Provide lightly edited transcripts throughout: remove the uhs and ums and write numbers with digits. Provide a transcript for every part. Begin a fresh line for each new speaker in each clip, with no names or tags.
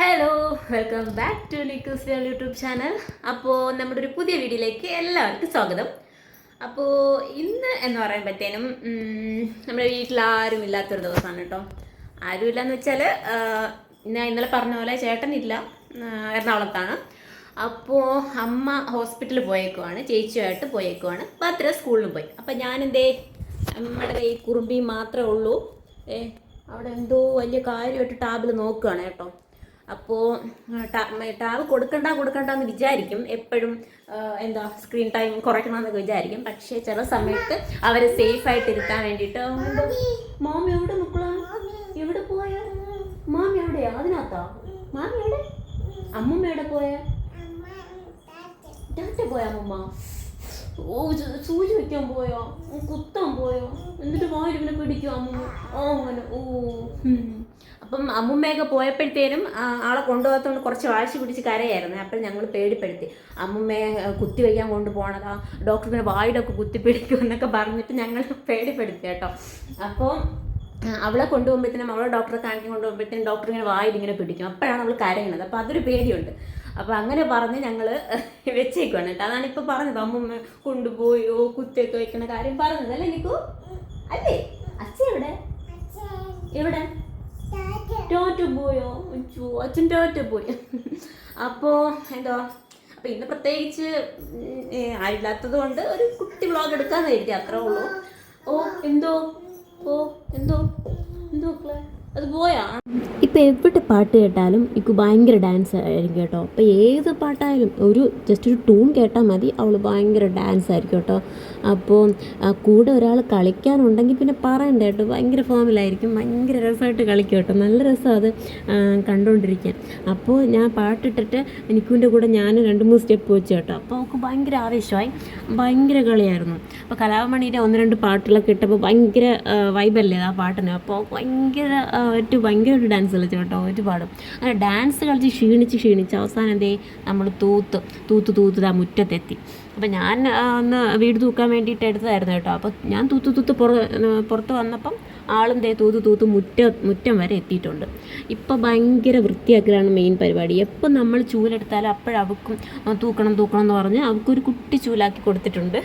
Hello, welcome back to Nikku's world YouTube channel. അപ്പോൾ നമ്മുടെ ഒരു പുതിയ വീഡിയോയിലേക്ക് എല്ലാവർക്കും സ്വാഗതം. അപ്പോൾ ഇന്ന് എന്ന് പറയുമ്പോഴത്തേനും നമ്മുടെ വീട്ടിൽ ആരും ഇല്ലാത്തൊരു ദിവസമാണ് കേട്ടോ. ആരും ഇല്ലയെന്ന് വെച്ചാൽ ഇന്നലെ പറഞ്ഞ പോലെ ചേട്ടനില്ല, എറണാകുളത്താണ്. അപ്പോൾ അമ്മ ഹോസ്പിറ്റലിൽ പോയേക്കുവാണ്, ചേച്ചിയുമായിട്ട് പോയേക്കുവാണ്. ഭദ്ര സ്കൂളിലും പോയി. അപ്പോൾ ഞാനെന്തേ നമ്മുടെ ഈ കുറുമ്പി മാത്രമേ ഉള്ളൂ. അവിടെ എന്തോ വലിയ കാര്യമായിട്ട് ടാബിൽ നോക്കുകയാണ് കേട്ടോ. അപ്പോൾ ടാബ് കൊടുക്കണ്ടെന്ന് വിചാരിക്കും, എപ്പോഴും എന്താ സ്ക്രീൻ ടൈം കുറയ്ക്കണമെന്നൊക്കെ വിചാരിക്കും. പക്ഷേ ചില സമയത്ത് അവരെ സേഫായിട്ട് ഇരുത്താൻ വേണ്ടിയിട്ട് മാമി എവിടെ നിൽക്കണം, എവിടെ പോയ മാമി എവിടെയാ, അതിനകത്താ മാമി എവിടെ, അമ്മമ്മ എവിടെ പോയ, ടാറ്റ പോയ അമ്മമ്മ, സൂചി വയ്ക്കാൻ പോയോ, കുത്താൻ പോയോ, എന്നിട്ട് വായിൽ ഇങ്ങനെ പിടിക്കും അമ്മമ്മ. അങ്ങനെ അപ്പം അമ്മുമ്മയൊക്കെ പോയപ്പോഴത്തേനും ആളെ കൊണ്ടുപോകാത്തതുകൊണ്ട് കുറച്ച് വാശി പിടിച്ച് കരയായിരുന്നു. അപ്പോൾ ഞങ്ങൾ പേടിപ്പെടുത്തി, അമ്മുമ്മയെ കുത്തിവയ്ക്കാൻ കൊണ്ടുപോകണതാ, ഡോക്ടറിനെ വായിലൊക്കെ കുത്തിപ്പിടിക്കും എന്നൊക്കെ പറഞ്ഞിട്ട് ഞങ്ങൾ പേടിപ്പെടുത്തി കേട്ടോ. അപ്പോൾ അവളെ കൊണ്ടുപോകുമ്പോഴത്തേനും അവളെ ഡോക്ടറെ കാണിക്കാൻ കൊണ്ടുപോകുമ്പോഴത്തേനും ഡോക്ടർ ഇങ്ങനെ വായിലിങ്ങനെ പിടിക്കും, അപ്പോഴാണ് അവൾ കരയുന്നത്. അപ്പോൾ അതൊരു പേടിയുണ്ട്. അപ്പോൾ അങ്ങനെ പറഞ്ഞ് ഞങ്ങൾ വെച്ചേക്കുവാണ് കേട്ടോ. അതാണ് ഇപ്പോൾ പറഞ്ഞത്, അമ്മുമ്മ കൊണ്ടുപോയോ കുത്തിയൊക്കെ വയ്ക്കുന്ന കാര്യം പറഞ്ഞത് അല്ലേ നിക്കു, അല്ലേ? അച്ഛൻ എവിടെ എവിടെ ടോറ്റു പോയോ, അച്ഛൻ ടോറ്റു പോയി. അപ്പോൾ എന്തോ, അപ്പോൾ ഇന്ന് പ്രത്യേകിച്ച് ആരില്ലാത്തത് കൊണ്ട് ഒരു കുട്ടി വ്ളോഗ് എടുക്കാമെന്ന് കരുതി, അത്രേ ഉള്ളൂ. എന്തോ എന്തോ മക്കളെ അത് പോയാ. ഇപ്പം എവിടെ പാട്ട് കേട്ടാലും എനിക്ക് ഭയങ്കര ഡാൻസ് ആയിരിക്കും കേട്ടോ. അപ്പോൾ ഏത് പാട്ടായാലും ജസ്റ്റ് ഒരു ട്യൂൺ കേട്ടാൽ മതി, അവൾ ഭയങ്കര ഡാൻസ് ആയിരിക്കും കേട്ടോ. അപ്പോൾ കൂടെ ഒരാൾ കളിക്കാനുണ്ടെങ്കിൽ പിന്നെ പറയണ്ട കേട്ടോ, ഭയങ്കര ഫോമിലായിരിക്കും, ഭയങ്കര രസമായിട്ട് കളിക്കും കേട്ടോ. നല്ല രസമാണ് അത് കണ്ടുകൊണ്ടിരിക്കാൻ. അപ്പോൾ ഞാൻ പാട്ടിട്ടിട്ട് എനിക്കിൻ്റെ കൂടെ ഞാൻ 2-3 സ്റ്റെപ്പ് വെച്ച് കേട്ടോ. അപ്പോൾ അവൾക്ക് ഭയങ്കര ആവേശമായി, ഭയങ്കര കളിയായിരുന്നു. അപ്പോൾ കലാഭമണിയുടെ 1-2 പാട്ടുകളൊക്കെ ഇട്ടപ്പോൾ ഭയങ്കര വൈബല്ലേ ആ പാട്ടിന്. അപ്പോൾ ഭയങ്കര ഒരു ഡാൻസ് കളിച്ചു കേട്ടോ, ഒരുപാട്. അങ്ങനെ ഡാൻസ് കളിച്ച് ക്ഷീണിച്ച് അവസാനം എന്തേ നമ്മൾ തൂത്ത് ആ മുറ്റത്തെത്തി. അപ്പം ഞാൻ ഒന്ന് വീട് തൂക്കാൻ വേണ്ടിയിട്ട് എടുത്തതായിരുന്നു കേട്ടോ. അപ്പോൾ ഞാൻ തൂത്ത് പുറത്ത് വന്നപ്പം ആളും തൂത്ത് മുറ്റം വരെ എത്തിയിട്ടുണ്ട്. ഇപ്പം ഭയങ്കര വൃത്തിയാക്കലാണ് മെയിൻ പരിപാടി. എപ്പം നമ്മൾ ചൂലെടുത്താലും അപ്പോഴവക്കും തൂക്കണം എന്ന് പറഞ്ഞ് അവൾക്കൊരു കുട്ടി ചൂലാക്കി കൊടുത്തിട്ടുണ്ട്.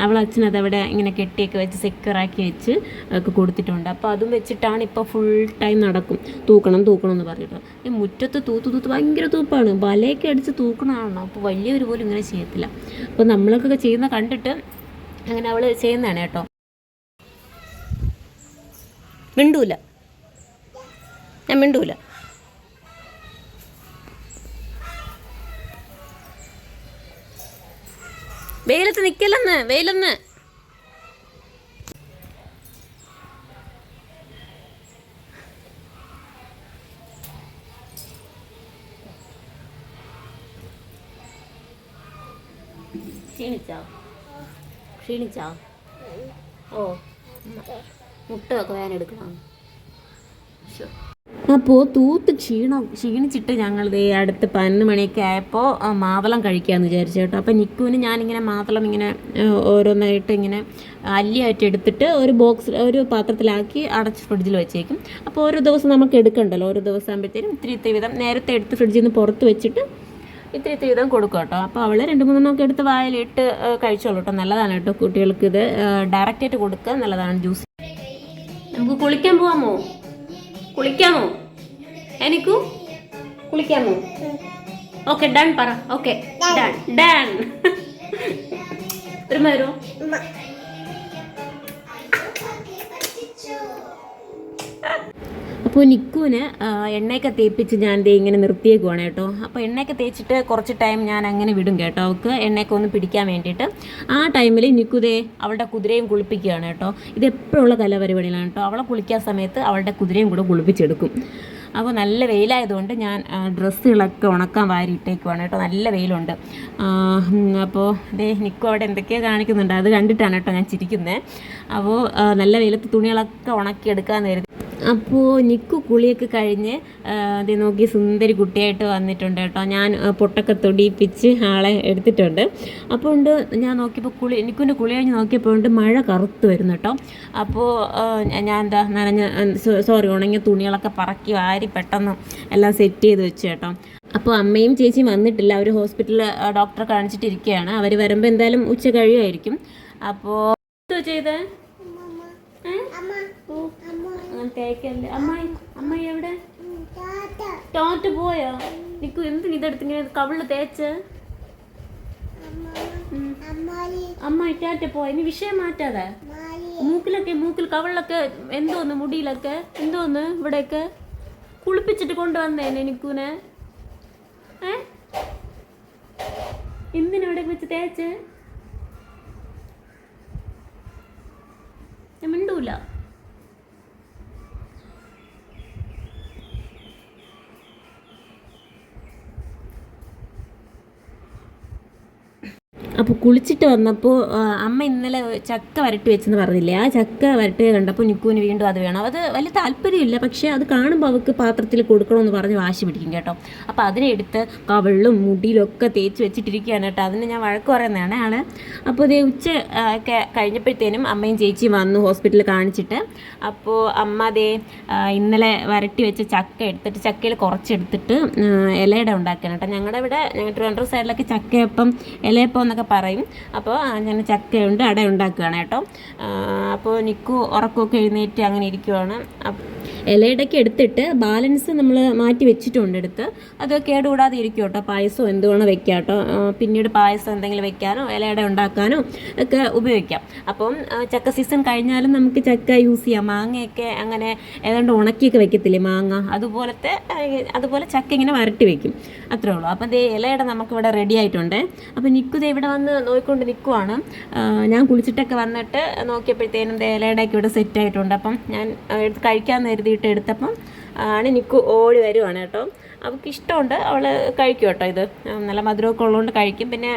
അവളെ അച്ഛനതവിടെ ഇങ്ങനെ കെട്ടിയൊക്കെ വെച്ച് സെക്യൂറാക്കി വെച്ച് ഒക്കെ കൊടുത്തിട്ടുണ്ട്. അപ്പോൾ അതും വെച്ചിട്ടാണ് ഇപ്പോൾ ഫുൾ ടൈം നടക്കും, തൂക്കണം എന്ന് പറഞ്ഞിട്ട്. ഈ മുറ്റത്ത് തൂത്ത് ഭയങ്കര തൂപ്പാണ്, വലയൊക്കെ അടിച്ച് തൂക്കണമാണോ. അപ്പോൾ വലിയൊരു പോലും ഇങ്ങനെ ചെയ്യത്തില്ല. അപ്പോൾ നമ്മളൊക്കെ ചെയ്യുന്ന കണ്ടിട്ട് അങ്ങനെ അവൾ ചെയ്യുന്നതാണ് കേട്ടോ. ഞാൻ മിണ്ടൂല. വെയിലത്ത് നിൽക്കല്ലെന്ന്, വെയിലൊന്ന് ക്ഷീണിച്ചാ മുട്ടയൊക്കെ വേദന എടുക്കണം. അപ്പോൾ ക്ഷീണിച്ചിട്ട് ഞങ്ങൾ അടുത്ത് 11 മണിയൊക്കെ ആയപ്പോൾ മാതളം കഴിക്കാമെന്ന് വിചാരിച്ചു കേട്ടോ. അപ്പോൾ നിക്കുവിന് ഞാനിങ്ങനെ മാതളം ഇങ്ങനെ ഓരോന്നായിട്ട് ഇങ്ങനെ അല്ലിയായിട്ട് എടുത്തിട്ട് ഒരു പാത്രത്തിലാക്കി അടച്ച് ഫ്രിഡ്ജിൽ വെച്ചേക്കും. അപ്പോൾ ഓരോ ദിവസം നമുക്ക് എടുക്കണ്ടല്ലോ, ഓരോ ദിവസം ആകുമ്പോഴത്തേനും ഇത്തിരി വീതം നേരത്തെ എടുത്ത് ഫ്രിഡ്ജിൽ നിന്ന് പുറത്ത് വെച്ചിട്ട് ഇത്തിരി വീതം കൊടുക്കും കേട്ടോ. അപ്പോൾ അവൾ 2-3 എടുത്ത് വായിലിട്ട് കഴിച്ചോളൂ കേട്ടോ. നല്ലതാണ് കേട്ടോ കുട്ടികൾക്ക്, ഇത് ഡയറക്റ്റായിട്ട് കൊടുക്കുക നല്ലതാണ്. ജ്യൂസ് നമുക്ക് കുളിക്കാമോ എനിക്കു കുളിക്കാമോ? ഓക്കെ ഡൺ പറ. ഓക്കെ ഡൺ ഒരു മരോ. അപ്പോൾ നിക്കുവിന് എണ്ണയൊക്കെ തേപ്പിച്ച് ഞാൻ ഇങ്ങനെ നിർത്തിയേക്കുവാണ് കേട്ടോ. അപ്പോൾ എണ്ണയൊക്കെ തേച്ചിട്ട് കുറച്ച് ടൈം ഞാൻ അങ്ങനെ വിടും കേട്ടോ, അവൾക്ക് എണ്ണയൊക്കെ ഒന്ന് പിടിക്കാൻ വേണ്ടിയിട്ട്. ആ ടൈമിൽ നിക്കുതേ അവളുടെ കുതിരയും കുളിപ്പിക്കുകയാണ് കേട്ടോ. ഇത് എപ്പോഴുള്ള കലാപരിപാടികളാണ് കേട്ടോ. അവളെ കുളിക്കാൻ സമയത്ത് അവളുടെ കുതിരയും കൂടെ കുളിപ്പിച്ചെടുക്കും. അപ്പോൾ നല്ല വെയിലായതുകൊണ്ട് ഞാൻ ഡ്രസ്സുകളൊക്കെ ഉണക്കാൻ വാരിയിട്ടേക്കുവാണ് കേട്ടോ. നല്ല വെയിലുണ്ട്. അപ്പോൾ നിക്കു അവിടെ എന്തൊക്കെയോ കാണിക്കുന്നുണ്ട്, അത് കണ്ടിട്ടാണ് കേട്ടോ ഞാൻ ചിരിക്കുന്നത്. അപ്പോൾ നല്ല വെയിലത്ത് തുണികളൊക്കെ ഉണക്കിയെടുക്കാമെന്ന് കരുതി അപ്പോൾ നിക്കു കുളിയൊക്കെ കഴിഞ്ഞ് അത് നോക്കി സുന്ദരി കുട്ടിയായിട്ട് വന്നിട്ടുണ്ട് കേട്ടോ. ഞാൻ പൊട്ടൊക്കെ തൊടിയിപ്പിച്ച് ആളെ എടുത്തിട്ടുണ്ട്. അപ്പോൾ ഉണ്ട് ഞാൻ നോക്കിയപ്പോൾ നിക്കുവിൻ്റെ കുളി കഴിഞ്ഞ് നോക്കിയപ്പോൾ ഉണ്ട് മഴ കറുത്ത് വരുന്നു കേട്ടോ. അപ്പോൾ ഞാൻ എന്താ ഉണങ്ങിയ തുണികളൊക്കെ പറക്കി വാരി പെട്ടെന്ന് എല്ലാം സെറ്റ് ചെയ്ത് വെച്ചു കേട്ടോ. അപ്പോൾ അമ്മയും ചേച്ചിയും വന്നിട്ടില്ല, അവർ ഹോസ്പിറ്റലിൽ ഡോക്ടറെ കാണിച്ചിട്ടിരിക്കുകയാണ്. അവർ വരുമ്പോൾ എന്തായാലും ഉച്ച കഴിയുമായിരിക്കും. അപ്പോൾ ചെയ്തേ തേക്കല്ലേ അമ്മായി എവിടെ ടോറ്റ പോയോ? നിക്കു എന്തിന് ഇതെടുത്തിങ്ങനെ കവിളിൽ തേച്ച്? അമ്മായി ടാറ്റ പോയ, നീ വിഷയം മാറ്റാതെ. മൂക്കിൽ കവിളിലൊക്കെ എന്തോന്ന്, മുടിയിലൊക്കെ എന്തോന്ന്, ഇവിടെയൊക്കെ കുളിപ്പിച്ചിട്ട് കൊണ്ടുവന്നേനെ നിക്കുനെ. എന്തിനവിടെ വെച്ച് തേച്ച്? ഞാൻ മിണ്ടൂല. അപ്പോൾ കുളിച്ചിട്ട് വന്നപ്പോൾ അമ്മ ഇന്നലെ ചക്ക വരട്ടി വെച്ചെന്ന് പറഞ്ഞില്ലേ, ആ ചക്ക വരട്ടി കണ്ടപ്പോൾ നിക്കുവിന് വീണ്ടും അത് വേണം. അത് വലിയ താല്പര്യമില്ല, പക്ഷേ അത് കാണുമ്പോൾ അവൾക്ക് പാത്രത്തിൽ കൊടുക്കണമെന്ന് പറഞ്ഞ് വാശി പിടിക്കും കേട്ടോ. അപ്പോൾ അതിനെടുത്ത് കവിളിലും മുടിയിലൊക്കെ തേച്ച് വെച്ചിട്ടിരിക്കുകയാണ് കേട്ടോ. അതിന് ഞാൻ വഴക്ക് പറയുന്നതാണ് ആൾ. അപ്പോൾ ഇതേ ഉച്ച ഒക്കെ കഴിഞ്ഞപ്പോഴത്തേനും അമ്മയും ചേച്ചിയും വന്നു ഹോസ്പിറ്റലിൽ കാണിച്ചിട്ട്. അപ്പോൾ അമ്മ അതേ ഇന്നലെ വരട്ടി വെച്ച ചക്ക എടുത്തിട്ട് ചക്കയിൽ കുറച്ചെടുത്തിട്ട് ഇലയുടെ ഉണ്ടാക്കണം കേട്ടോ. ഞങ്ങളുടെ ഇവിടെ ട്രിവാൻഡ്രം സൈഡിലൊക്കെ ചക്കയപ്പം ഇലയപ്പം എന്നൊക്കെ പറയും. അപ്പോൾ ഞാൻ ചക്കയുണ്ട് അട ഉണ്ടാക്കുകയാണ് കേട്ടോ. അപ്പോൾ നിക്കു ഉറക്കമൊക്കെ എഴുന്നേറ്റ് അങ്ങനെ ഇരിക്കുവാണ്. ഇലയിടയ്ക്ക് എടുത്തിട്ട് ബാലൻസ് നമ്മൾ മാറ്റി വെച്ചിട്ടുണ്ട് എടുത്ത്. അത് കേടുകൂടാതെ ഇരിക്കും കേട്ടോ. പായസം എന്തുവേണോ വെക്കാം കേട്ടോ. പിന്നീട് പായസം എന്തെങ്കിലും വെക്കാനോ ഇലയുടെ ഉണ്ടാക്കാനോ ഒക്കെ ഉപയോഗിക്കാം. അപ്പം ചക്ക സീസൺ കഴിഞ്ഞാലും നമുക്ക് ചക്ക യൂസ് ചെയ്യാം. മാങ്ങയൊക്കെ അങ്ങനെ ഏതാണ്ട് ഉണക്കിയൊക്കെ വെക്കത്തില്ലേ മാങ്ങ, അതുപോലെ ചക്ക ഇങ്ങനെ വരട്ടി വെക്കും, അത്രേ ഉള്ളൂ. അപ്പം ദേ ഇലയുടെ നമുക്കിവിടെ റെഡി ആയിട്ടുണ്ട്. അപ്പം നിക്കു ദേ ഇവിടെ വന്ന് നോക്കിക്കൊണ്ട് നിൽക്കുവാണ്. ഞാൻ കുളിച്ചിട്ടൊക്കെ വന്നിട്ട് നോക്കിയപ്പോഴത്തേനും ഇലയുടെയൊക്കെ ഇവിടെ സെറ്റ് ആയിട്ടുണ്ട്. അപ്പം ഞാൻ എടുത്ത് കഴിക്കാമെന്ന് കരുതിയിട്ട് എടുത്തപ്പം ആണ് നിക്കു ഓടി വരുവാണ് കേട്ടോ. അവൾക്ക് ഇഷ്ടമുണ്ട്, അവൾ കഴിക്കും കേട്ടോ. ഇത് നല്ല മധുരമൊക്കെ ഉള്ളതുകൊണ്ട് കഴിക്കും. പിന്നെ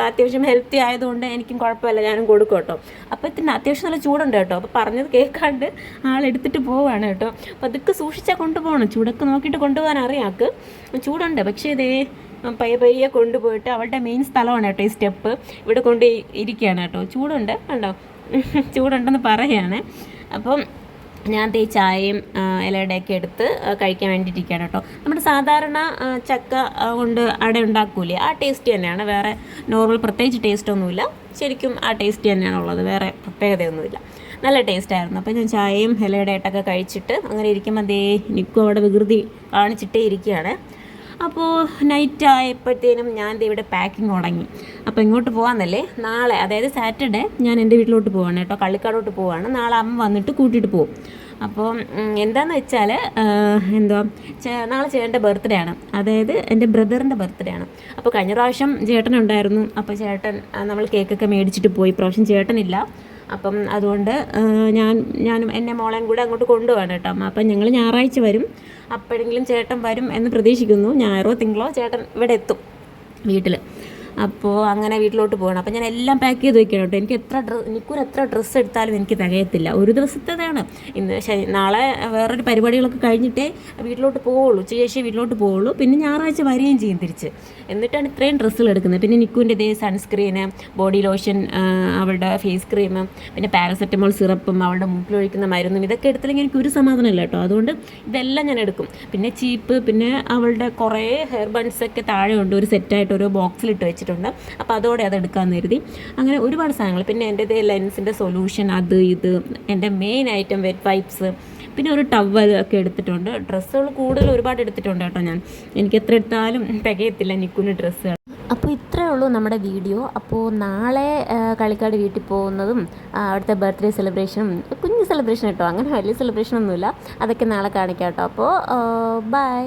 അത്യാവശ്യം ഹെൽത്തി ആയതുകൊണ്ട് എനിക്കും കുഴപ്പമില്ല, ഞാനും കൊടുക്കും കേട്ടോ. അപ്പോൾ ഇതിന് അത്യാവശ്യം നല്ല ചൂടുണ്ട് കേട്ടോ. അപ്പോൾ പറഞ്ഞത് കേൾക്കാണ്ട് ആളെടുത്തിട്ട് പോവുകയാണ് കേട്ടോ. അപ്പോൾ അതൊക്കെ സൂക്ഷിച്ചാൽ കൊണ്ടുപോകണം. ചൂടൊക്കെ നോക്കിയിട്ട് കൊണ്ടുപോകാൻ അറിയാം ആൾക്ക്. ചൂടുണ്ട്, പക്ഷേ ഇതേ പയ്യെ കൊണ്ടുപോയിട്ട് അവളുടെ മെയിൻ സ്ഥലമാണ് കേട്ടോ ഈ സ്റ്റെപ്പ്. ഇവിടെ കൊണ്ട് ഇരിക്കുകയാണ് കേട്ടോ. ചൂടുണ്ട് കണ്ടോ, ചൂടുണ്ടെന്ന് പറയുകയാണ്. അപ്പം ഞാൻ ഈ ചായയും ഇലയുടെയൊക്കെ എടുത്ത് കഴിക്കാൻ വേണ്ടിയിട്ടിരിക്കുകയാണ് കേട്ടോ. നമ്മുടെ സാധാരണ ചക്ക കൊണ്ട് അട ഉണ്ടാക്കൂലേ, ആ ടേസ്റ്റ് തന്നെയാണ്. വേറെ നോർമൽ പ്രത്യേകിച്ച് ടേസ്റ്റൊന്നുമില്ല. ശരിക്കും ആ ടേസ്റ്റ് തന്നെയാണ് ഉള്ളത്, വേറെ പ്രത്യേകതയൊന്നുമില്ല. നല്ല ടേസ്റ്റായിരുന്നു. അപ്പോൾ ഞാൻ ചായയും ഇലയുടെയായിട്ടൊക്കെ കഴിച്ചിട്ട് അങ്ങനെ ഇരിക്കുമ്പോൾ ദേ നിക്കും അവിടെ വികൃതി കാണിച്ചിട്ടേ ഇരിക്കുകയാണ്. അപ്പോൾ നൈറ്റ് ആയപ്പോഴത്തേനും ഞാൻ ഇവിടെ പാക്കിങ് തുടങ്ങി. അപ്പോൾ ഇങ്ങോട്ട് പോകാമെന്നല്ലേ, നാളെ അതായത് സാറ്റർഡേ ഞാൻ എൻ്റെ വീട്ടിലോട്ട് പോവാണ് കേട്ടോ. കള്ളിക്കാടോട്ട് പോവാണ്. നാളെ അമ്മ വന്നിട്ട് കൂട്ടിയിട്ട് പോകും. അപ്പോൾ എന്താണെന്ന് വെച്ചാൽ നാളെ ചേട്ടൻ്റെ ബർത്ത്ഡേ ആണ്, അതായത് എൻ്റെ ബ്രദറിൻ്റെ ബർത്ത്ഡേ ആണ്. അപ്പോൾ കഴിഞ്ഞ പ്രാവശ്യം ചേട്ടനുണ്ടായിരുന്നു. അപ്പോൾ ചേട്ടൻ നമ്മൾ കേക്കൊക്കെ മേടിച്ചിട്ട് പോയി. പ്രാവശ്യം ചേട്ടനില്ല. അപ്പം അതുകൊണ്ട് ഞാനും എൻ്റെ മോളെയും കൂടെ അങ്ങോട്ട് കൊണ്ടുപോകാണ് കേട്ടോ. അപ്പം ഞങ്ങൾ ഞായറാഴ്ച വരും. അപ്പോഴെങ്കിലും ചേട്ടൻ വരും എന്ന് പ്രതീക്ഷിക്കുന്നു. ഞായറോ തിങ്കളോ ചേട്ടൻ ഇവിടെ എത്തും വീട്ടിൽ. അപ്പോൾ അങ്ങനെ വീട്ടിലോട്ട് പോകണം. അപ്പോൾ ഞാൻ എല്ലാം പാക്ക് ചെയ്ത് വെക്കണം കേട്ടോ. എനിക്ക് നിക്കൂർ എത്ര ഡ്രസ്സ് എടുത്താലും എനിക്ക് തികയത്തില്ല. ഒരു ദിവസത്തേതാണ് ഇന്ന്. നാളെ വേറൊരു പരിപാടികളൊക്കെ കഴിഞ്ഞിട്ടേ വീട്ടിലോട്ട് പോവുള്ളൂ, ഉച്ചശേഷം വീട്ടിലോട്ട് പോവുള്ളൂ. പിന്നെ ഞായറാഴ്ച വരികയും ചെയ്യും തിരിച്ച്. എന്നിട്ടാണ് ഇത്രയും ഡ്രസ്സുകൾ എടുക്കുന്നത്. പിന്നെ നിക്കൂൻ്റെ ഇതേ സൺസ്ക്രീന്, ബോഡി ലോഷൻ, അവളുടെ ഫേസ് ക്രീം, പിന്നെ പാരസെറ്റമോൾ സിറപ്പും അവളുടെ മൂക്കിലൊഴിക്കുന്ന മരുന്നും ഇതൊക്കെ എടുത്തില്ലെങ്കിൽ എനിക്ക് ഒരു സമാധാനമില്ല കേട്ടോ. അതുകൊണ്ട് ഇതെല്ലാം ഞാൻ എടുക്കും. പിന്നെ ചീപ്പ്, പിന്നെ അവളുടെ കുറേ ഹെയർ ബൺസൊക്കെ താഴെ ഉണ്ട്, ഒരു സെറ്റായിട്ട് ഓരോ ബോക്സിലിട്ട് വെച്ചിട്ടുണ്ട്. അപ്പോൾ അതോടെ അതെടുക്കാമെന്ന് കരുതി. അങ്ങനെ ഒരുപാട് സാധനങ്ങൾ. പിന്നെ എൻ്റെ ലെൻസിൻ്റെ സൊല്യൂഷൻ, അത് ഇത്, എൻ്റെ മെയിൻ ഐറ്റം വെറ്റ് വൈപ്സ്, പിന്നെ ഒരു ടവൽ ഒക്കെ എടുത്തിട്ടുണ്ട്. ഡ്രസ്സുകൾ കൂടുതൽ ഒരുപാട് എടുത്തിട്ടുണ്ട് കേട്ടോ. എനിക്ക് എത്ര എടുത്താലും തികയത്തില്ല നിക്കുവിന് ഡ്രസ്സുകൾ. അപ്പോൾ ഇത്രയേ ഉള്ളൂ നമ്മുടെ വീഡിയോ. അപ്പോൾ നാളെ കളിക്കാട് വീട്ടിൽ പോകുന്നതും അവിടുത്തെ ബർത്ത്ഡേ സെലിബ്രേഷനും, കുഞ്ഞ് സെലിബ്രേഷൻ കേട്ടോ, അങ്ങനെ വലിയ സെലിബ്രേഷനൊന്നുമില്ല, അതൊക്കെ നാളെ കാണിക്കാം കേട്ടോ. അപ്പോൾ ബൈ.